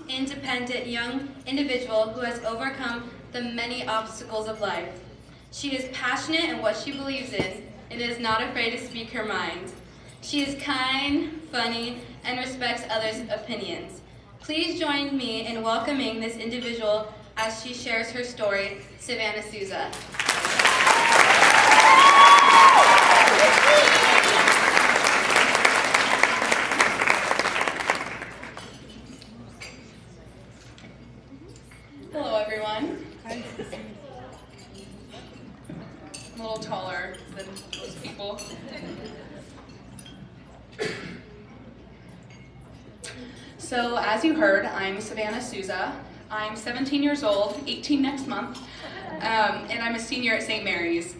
independent young individual who has overcome the many obstacles of life. She is passionate in what she believes in and is not afraid to speak her mind. She is kind, funny, and respects others' opinions. Please join me in welcoming this individual as she shares her story, Savannah Souza. Hello, everyone. I'm a little taller than most people. So, as you heard, I'm Savannah Souza. I'm 17 years old, 18 next month, and I'm a senior at St. Mary's.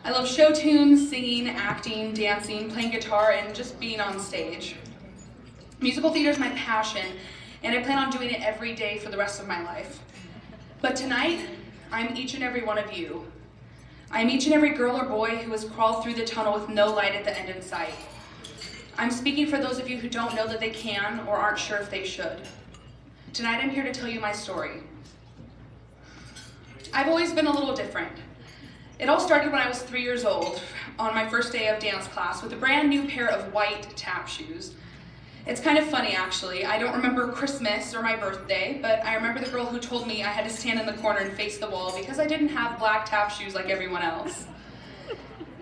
I love show tunes, singing, acting, dancing, playing guitar, and just being on stage. Musical theater is my passion, and I plan on doing it every day for the rest of my life. But tonight, I'm each and every one of you. I'm each and every girl or boy who has crawled through the tunnel with no light at the end in sight. I'm speaking for those of you who don't know that they can or aren't sure if they should. Tonight, I'm here to tell you my story. I've always been a little different. It all started when I was 3 years old, on my first day of dance class, with a brand new pair of white tap shoes. It's kind of funny, actually. I don't remember Christmas or my birthday, but I remember the girl who told me I had to stand in the corner and face the wall because I didn't have black tap shoes like everyone else.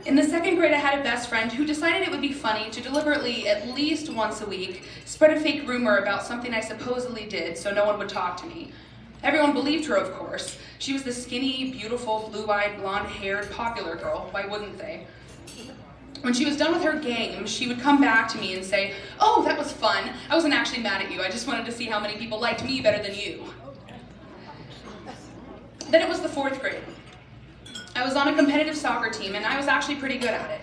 In the second grade, I had a best friend who decided it would be funny to deliberately, at least once a week, spread a fake rumor about something I supposedly did so no one would talk to me. Everyone believed her, of course. She was the skinny, beautiful, blue-eyed, blonde-haired, popular girl. Why wouldn't they? When she was done with her game, she would come back to me and say, "Oh, that was fun. I wasn't actually mad at you. I just wanted to see how many people liked me better than you." Then it was the fourth grade. I was on a competitive soccer team, and I was actually pretty good at it.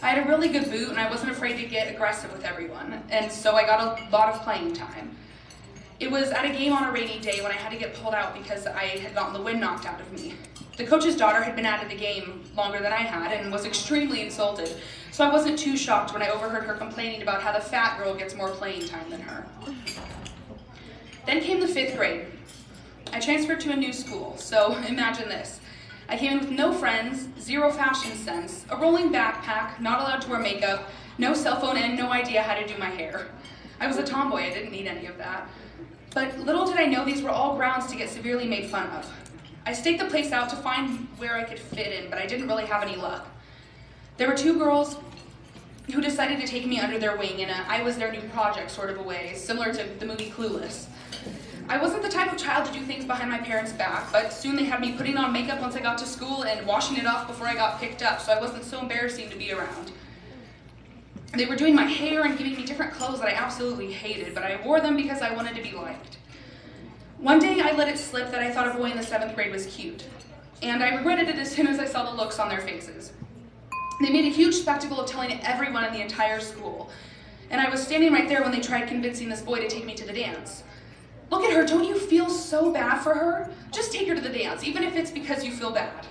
I had a really good boot, and I wasn't afraid to get aggressive with everyone, and so I got a lot of playing time. It was at a game on a rainy day when I had to get pulled out because I had gotten the wind knocked out of me. The coach's daughter had been out of the game longer than I had and was extremely insulted, so I wasn't too shocked when I overheard her complaining about how the fat girl gets more playing time than her. Then came the fifth grade. I transferred to a new school, so imagine this. I came in with no friends, zero fashion sense, a rolling backpack, not allowed to wear makeup, no cell phone, and no idea how to do my hair. I was a tomboy, I didn't need any of that. But little did I know these were all grounds to get severely made fun of. I staked the place out to find where I could fit in, but I didn't really have any luck. There were two girls who decided to take me under their wing in a I was their new project sort of a way, similar to the movie Clueless. I wasn't the type of child to do things behind my parents' back, but soon they had me putting on makeup once I got to school and washing it off before I got picked up, so I wasn't so embarrassing to be around. They were doing my hair and giving me different clothes that I absolutely hated, but I wore them because I wanted to be liked. One day I let it slip that I thought a boy in the 7th grade was cute, and I regretted it as soon as I saw the looks on their faces. They made a huge spectacle of telling everyone in the entire school, and I was standing right there when they tried convincing this boy to take me to the dance. "Look at her, don't you feel so bad for her? Just take her to the dance, even if it's because you feel bad."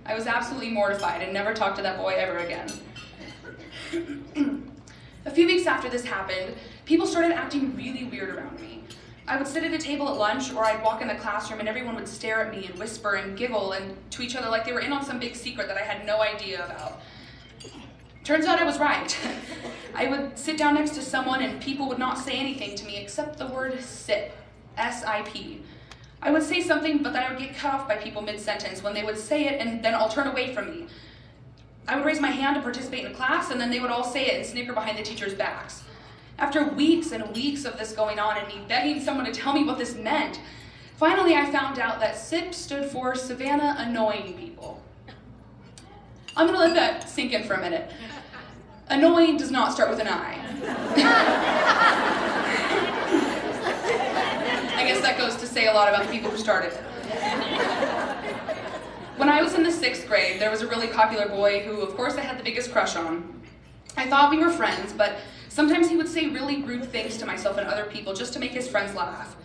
I was absolutely mortified and never talked to that boy ever again. A few weeks after this happened, people started acting really weird around me. I would sit at a table at lunch, or I'd walk in the classroom and everyone would stare at me and whisper and giggle and to each other like they were in on some big secret that I had no idea about. Turns out I was right. I would sit down next to someone and people would not say anything to me except the word SIP, S-I-P. I would say something, but then I would get cut off by people mid-sentence when they would say it and then all turn away from me. I would raise my hand to participate in class, and then they would all say it and snicker behind the teachers' backs. After weeks and weeks of this going on and me begging someone to tell me what this meant, finally I found out that SIP stood for Savannah Annoying People. I'm gonna let that sink in for a minute. Annoying does not start with an I. I guess that goes to say a lot about the people who started it. When I was in the 6th grade, there was a really popular boy who, of course, I had the biggest crush on. I thought we were friends, but sometimes he would say really rude things to myself and other people just to make his friends laugh.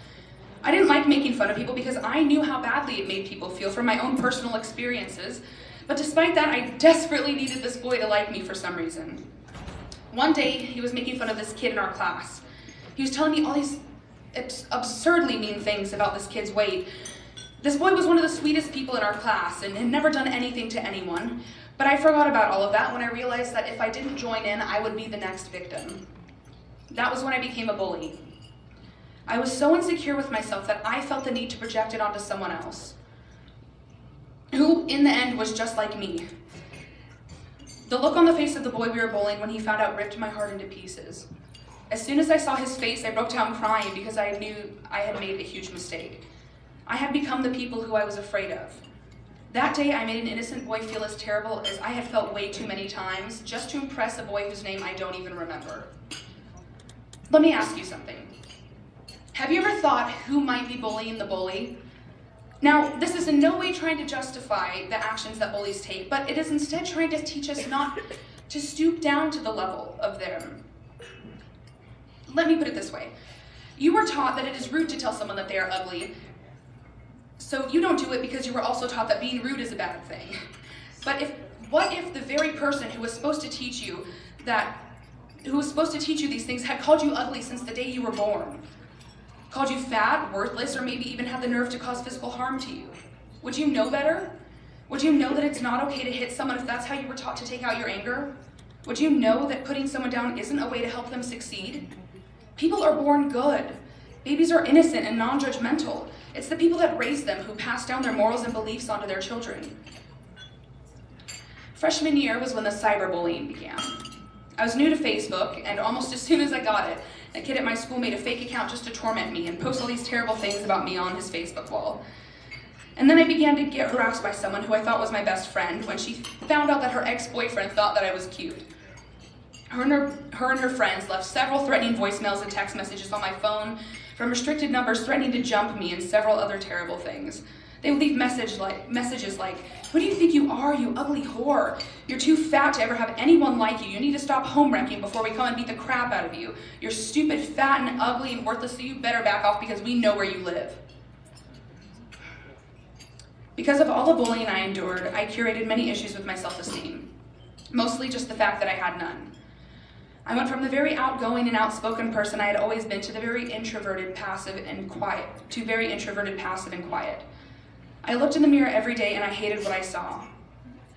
I didn't like making fun of people because I knew how badly it made people feel from my own personal experiences, but despite that, I desperately needed this boy to like me for some reason. One day, he was making fun of this kid in our class. He was telling me all these absurdly mean things about this kid's weight. This boy was one of the sweetest people in our class and had never done anything to anyone, but I forgot about all of that when I realized that if I didn't join in, I would be the next victim. That was when I became a bully. I was so insecure with myself that I felt the need to project it onto someone else, who in the end was just like me. The look on the face of the boy we were bullying when he found out ripped my heart into pieces. As soon as I saw his face, I broke down crying because I knew I had made a huge mistake. I had become the people who I was afraid of. That day, I made an innocent boy feel as terrible as I had felt way too many times just to impress a boy whose name I don't even remember. Let me ask you something. Have you ever thought who might be bullying the bully? Now, this is in no way trying to justify the actions that bullies take, but it is instead trying to teach us not to stoop down to the level of them. Let me put it this way. You were taught that it is rude to tell someone that they are ugly, so you don't do it because you were also taught that being rude is a bad thing. But what if the very person who was supposed to teach you these things had called you ugly since the day you were born? Called you fat, worthless, or maybe even had the nerve to cause physical harm to you? Would you know better? Would you know that it's not okay to hit someone if that's how you were taught to take out your anger? Would you know that putting someone down isn't a way to help them succeed? People are born good. Babies are innocent and non-judgmental. It's the people that raise them who pass down their morals and beliefs onto their children. Freshman year was when the cyberbullying began. I was new to Facebook, and almost as soon as I got it, a kid at my school made a fake account just to torment me and post all these terrible things about me on his Facebook wall. And then I began to get harassed by someone who I thought was my best friend when she found out that her ex-boyfriend thought that I was cute. Her and her friends left several threatening voicemails and text messages on my phone from restricted numbers threatening to jump me and several other terrible things. They would leave messages like, "Who do you think you are, you ugly whore? You're too fat to ever have anyone like you. You need to stop home wrecking before we come and beat the crap out of you. You're stupid, fat, and ugly and worthless, so you better back off because we know where you live." Because of all the bullying I endured, I curated many issues with my self-esteem, mostly just the fact that I had none. I went from the very outgoing and outspoken person I had always been to the very introverted, passive, and quiet. I looked in the mirror every day and I hated what I saw.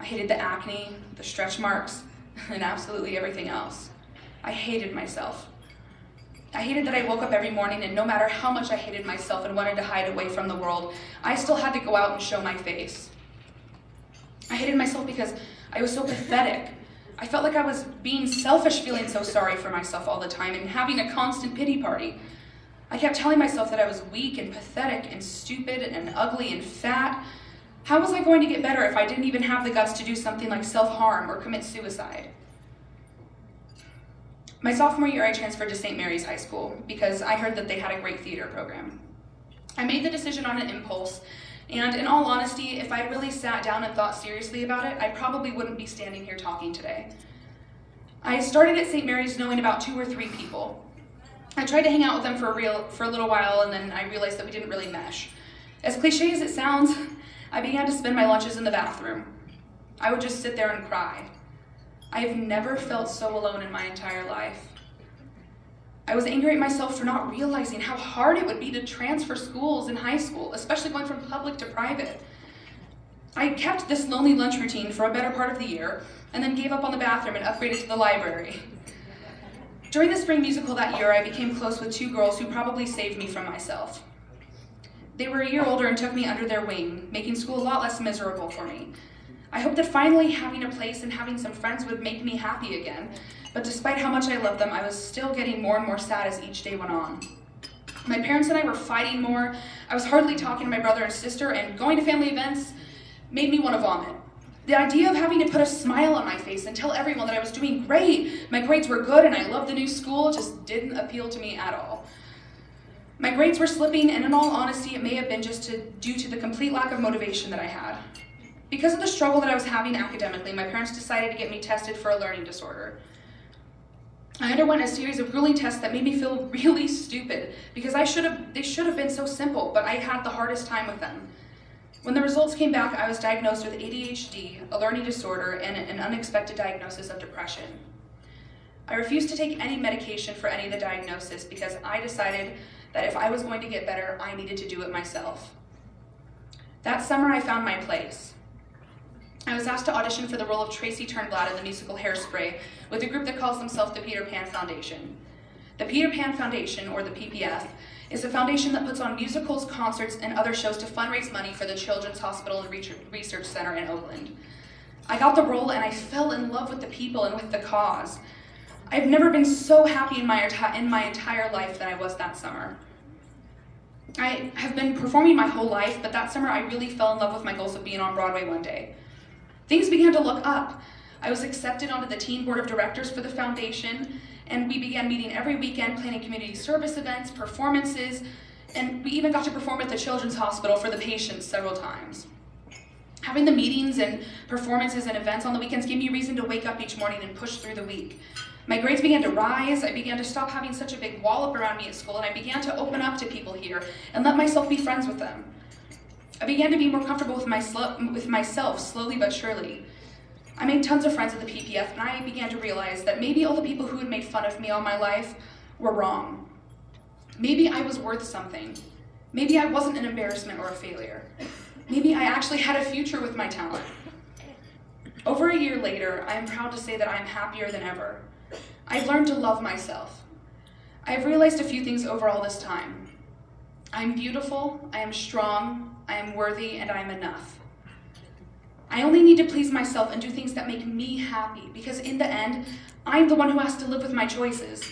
I hated the acne, the stretch marks, and absolutely everything else. I hated myself. I hated that I woke up every morning and no matter how much I hated myself and wanted to hide away from the world, I still had to go out and show my face. I hated myself because I was so pathetic. I felt like I was being selfish, feeling so sorry for myself all the time and having a constant pity party. I kept telling myself that I was weak and pathetic and stupid and ugly and fat. How was I going to get better if I didn't even have the guts to do something like self-harm or commit suicide? My sophomore year, I transferred to St. Mary's High School because I heard that they had a great theater program. I made the decision on an impulse, and in all honesty, if I really sat down and thought seriously about it, I probably wouldn't be standing here talking today. I started at St. Mary's knowing about 2 or 3 people. I tried to hang out with them for a little while, and then I realized that we didn't really mesh. As cliche as it sounds, I began to spend my lunches in the bathroom. I would just sit there and cry. I have never felt so alone in my entire life. I was angry at myself for not realizing how hard it would be to transfer schools in high school, especially going from public to private. I kept this lonely lunch routine for a better part of the year, and then gave up on the bathroom and upgraded to the library. During the spring musical that year, I became close with 2 girls who probably saved me from myself. They were a year older and took me under their wing, making school a lot less miserable for me. I hoped that finally having a place and having some friends would make me happy again, but despite how much I loved them, I was still getting more and more sad as each day went on. My parents and I were fighting more. I was hardly talking to my brother and sister, and going to family events made me want to vomit. The idea of having to put a smile on my face and tell everyone that I was doing great, my grades were good, and I loved the new school just didn't appeal to me at all. My grades were slipping, and in all honesty, it may have been just due to the complete lack of motivation that I had. Because of the struggle that I was having academically, my parents decided to get me tested for a learning disorder. I underwent a series of grueling tests that made me feel really stupid because they should have been so simple, but I had the hardest time with them. When the results came back, I was diagnosed with ADHD, a learning disorder, and an unexpected diagnosis of depression. I refused to take any medication for any of the diagnosis because I decided that if I was going to get better, I needed to do it myself. That summer, I found my place. I was asked to audition for the role of Tracy Turnblad in the musical Hairspray with a group that calls themselves the Peter Pan Foundation. The Peter Pan Foundation, or the PPF, is a foundation that puts on musicals, concerts, and other shows to fundraise money for the Children's Hospital and Research Center in Oakland. I got the role and I fell in love with the people and with the cause. I've never been so happy in my entire life than I was that summer. I have been performing my whole life, but that summer I really fell in love with my goals of being on Broadway one day. Things began to look up. I was accepted onto the teen board of directors for the foundation, and we began meeting every weekend, planning community service events, performances, and we even got to perform at the Children's Hospital for the patients several times. Having the meetings and performances and events on the weekends gave me a reason to wake up each morning and push through the week. My grades began to rise, I began to stop having such a big wallop around me at school, and I began to open up to people here and let myself be friends with them. I began to be more comfortable with myself, slowly but surely. I made tons of friends at the PPF, and I began to realize that maybe all the people who had made fun of me all my life were wrong. Maybe I was worth something. Maybe I wasn't an embarrassment or a failure. Maybe I actually had a future with my talent. Over a year later, I am proud to say that I am happier than ever. I've learned to love myself. I've realized a few things over all this time. I'm beautiful, I am strong, I am worthy, and I am enough. I only need to please myself and do things that make me happy, because in the end, I'm the one who has to live with my choices.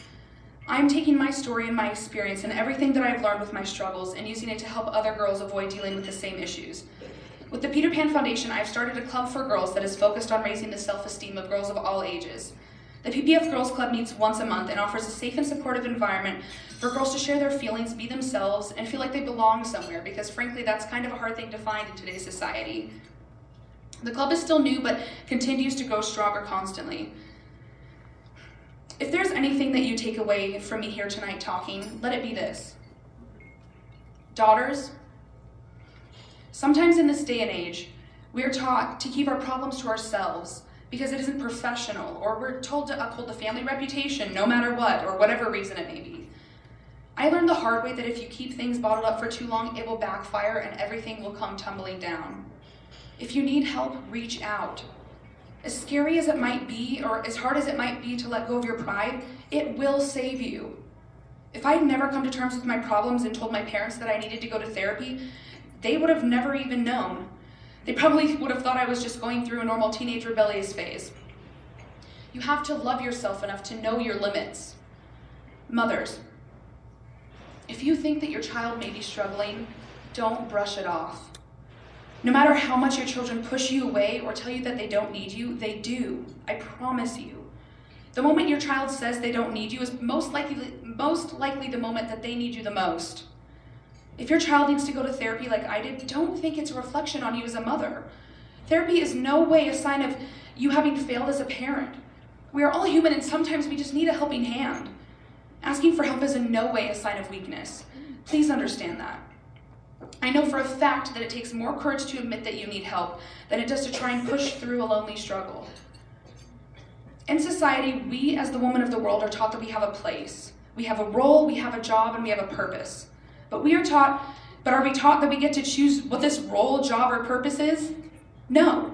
I'm taking my story and my experience and everything that I've learned with my struggles and using it to help other girls avoid dealing with the same issues. With the Peter Pan Foundation, I've started a club for girls that is focused on raising the self-esteem of girls of all ages. The PPF Girls Club meets once a month and offers a safe and supportive environment for girls to share their feelings, be themselves, and feel like they belong somewhere, because frankly, that's kind of a hard thing to find in today's society. The club is still new, but continues to grow stronger constantly. If there's anything that you take away from me here tonight talking, let it be this. Daughters, sometimes in this day and age, we are taught to keep our problems to ourselves because it isn't professional, or we're told to uphold the family reputation no matter what, or whatever reason it may be. I learned the hard way that if you keep things bottled up for too long, it will backfire and everything will come tumbling down. If you need help, reach out. As scary as it might be, or as hard as it might be to let go of your pride, it will save you. If I had never come to terms with my problems and told my parents that I needed to go to therapy, they would have never even known. They probably would have thought I was just going through a normal teenage rebellious phase. You have to love yourself enough to know your limits. Mothers, if you think that your child may be struggling, don't brush it off. No matter how much your children push you away or tell you that they don't need you, they do. I promise you. The moment your child says they don't need you is most likely the moment that they need you the most. If your child needs to go to therapy like I did, don't think it's a reflection on you as a mother. Therapy is no way a sign of you having failed as a parent. We are all human and sometimes we just need a helping hand. Asking for help is in no way a sign of weakness. Please understand that. I know for a fact that it takes more courage to admit that you need help than it does to try and push through a lonely struggle. In society, we as the woman of the world are taught that we have a place. We have a role, we have a job, and we have a purpose. But are we taught that we get to choose what this role, job, or purpose is? No.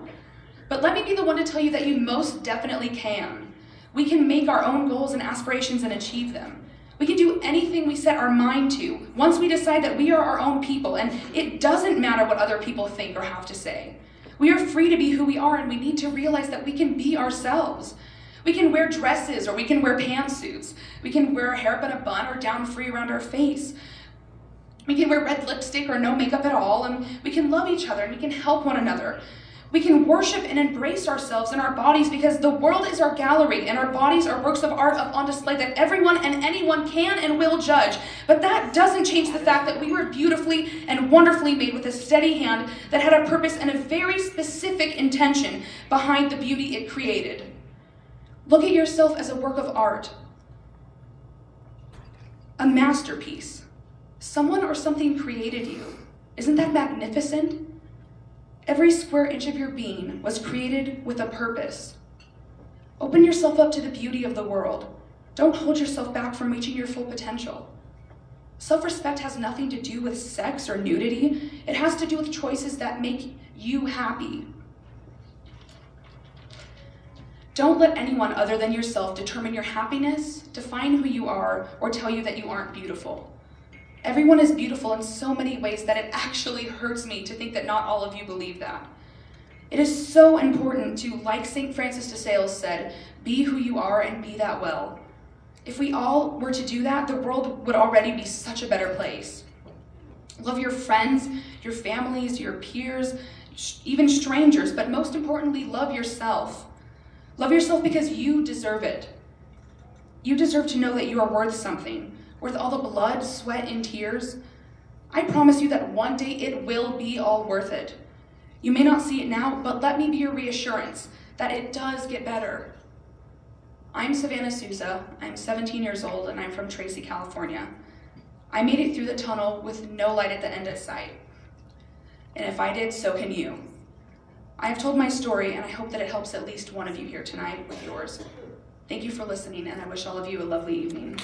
But let me be the one to tell you that you most definitely can. We can make our own goals and aspirations and achieve them. We can do anything we set our mind to once we decide that we are our own people, and it doesn't matter what other people think or have to say. We are free to be who we are, and we need to realize that we can be ourselves. We can wear dresses, or we can wear pantsuits. We can wear a hair in a bun or down free around our face. We can wear red lipstick or no makeup at all, and we can love each other, and we can help one another. We can worship and embrace ourselves and our bodies because the world is our gallery and our bodies are works of art up on display that everyone and anyone can and will judge. But that doesn't change the fact that we were beautifully and wonderfully made with a steady hand that had a purpose and a very specific intention behind the beauty it created. Look at yourself as a work of art, a masterpiece. Someone or something created you. Isn't that magnificent? Every square inch of your being was created with a purpose. Open yourself up to the beauty of the world. Don't hold yourself back from reaching your full potential. Self-respect has nothing to do with sex or nudity. It has to do with choices that make you happy. Don't let anyone other than yourself determine your happiness, define who you are, or tell you that you aren't beautiful. Everyone is beautiful in so many ways that it actually hurts me to think that not all of you believe that. It is so important to, like St. Francis de Sales said, be who you are and be that well. If we all were to do that, the world would already be such a better place. Love your friends, your families, your peers, even strangers, but most importantly, love yourself. Love yourself because you deserve it. You deserve to know that you are worth something, worth all the blood, sweat, and tears. I promise you that one day it will be all worth it. You may not see it now, but let me be your reassurance that it does get better. I'm Savannah Souza, I'm 17 years old, and I'm from Tracy, California. I made it through the tunnel with no light at the end in sight. And if I did, so can you. I have told my story, and I hope that it helps at least one of you here tonight with yours. Thank you for listening, and I wish all of you a lovely evening.